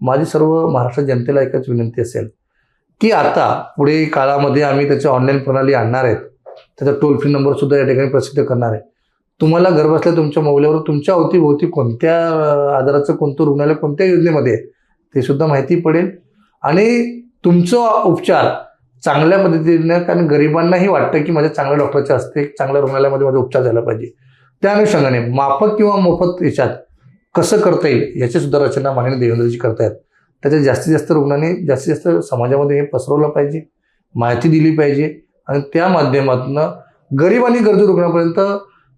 माझी सर्व महाराष्ट्र जनतेला एकच विनंती असेल की आता पुढे काळामध्ये आम्ही त्याची ऑनलाईन प्रणाली आणणार आहेत, त्याचा टोल फ्री नंबर सुद्धा या ठिकाणी प्रसिद्ध करणार आहे. तुम्हाला घर बसल्या तुमच्या मोबाईलवर तुमच्या अवतीभोवती कोणत्या आजाराचं कोणतं रुग्णालय कोणत्या योजनेमध्ये आहे ते सुद्धा माहिती पडेल आणि तुमचा उपचार चांगल्या पद्धतीने, कारण गरिबांनाही वाटतं की माझ्या चांगल्या डॉक्टरच्या हस्ते चांगल्या रुग्णालयामध्ये माझा उपचार झाला पाहिजे. त्या अनुषंगाने माफक किंवा मोफत याच्यात कसं करता येईल याची सुद्धा रचना माननीय देवेंद्रजी करतायत. त्याच्यात जास्तीत जास्त रुग्णांनी जास्तीत जास्त समाजामध्ये हे पसरवलं पाहिजे, माहिती दिली पाहिजे आणि त्या माध्यमातून गरीब आणि गरजू रुग्णांपर्यंत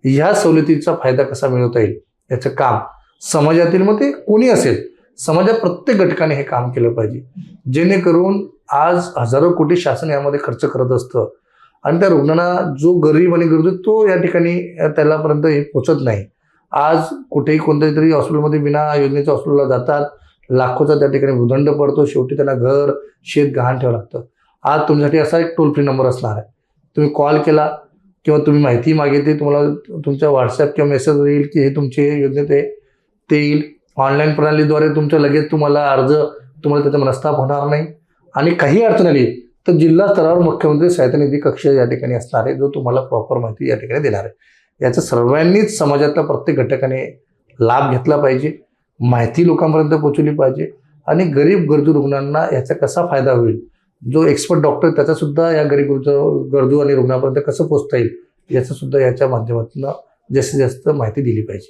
ह्या सवलतीचा फायदा कसा मिळवता येईल याचं काम समाजातील, मग ते कोणी असेल, समाजात प्रत्येक घटकाने हे काम केलं पाहिजे, जेणेकरून आज हजारो कोटी शासन यामध्ये खर्च करत असतं आणि त्या रुग्णांना जो गरीब आणि गरजू तो या ठिकाणी त्यालापर्यंत हे पोचत नाही. आज कुठेही कोणत्याही तरी हॉस्पिटलमध्ये बिना योजनेच्या हॉस्पिटलला जातात, लाखोचा त्या ठिकाणी भूदंड पडतो, शेवटी त्यांना घर शेत गहाण ठेवावं लागतं. आज तुमच्यासाठी असा एक टोल फ्री नंबर असणार आहे, तुम्ही कॉल केला किंवा तुम्ही माहिती मागितली, तुम्हाला तुमच्या व्हॉट्सअप किंवा मेसेज येईल की हे तुमचे योजनेत आहे, ते येईल. ऑनलाईन प्रणालीद्वारे तुमच्या लगेच तुम्हाला अर्ज, तुम्हाला त्याचा मनस्ताप होणार नाही आणि काही अडचण आली तर जिल्हा स्तरावर मुख्यमंत्री सहायता निधी कक्ष या ठिकाणी असणार आहे, जो तुम्हाला प्रॉपर माहिती या ठिकाणी देणार आहे. याचा सर्वांनीच समाजातल्या प्रत्येक घटकाने लाभ घेतला पाहिजे, माहिती लोकांपर्यंत पोहोचवली पाहिजे आणि गरीब गरजू रुग्णांना याचा कसा फायदा होईल, जो एक्सपर्ट डॉक्टर त्याचा सुद्धा या गरीब गरजू आणि रुग्णांपर्यंत कसं पोहोचता येईल याचं सुद्धा याच्या माध्यमातून जास्तीत जास्त माहिती दिली पाहिजे.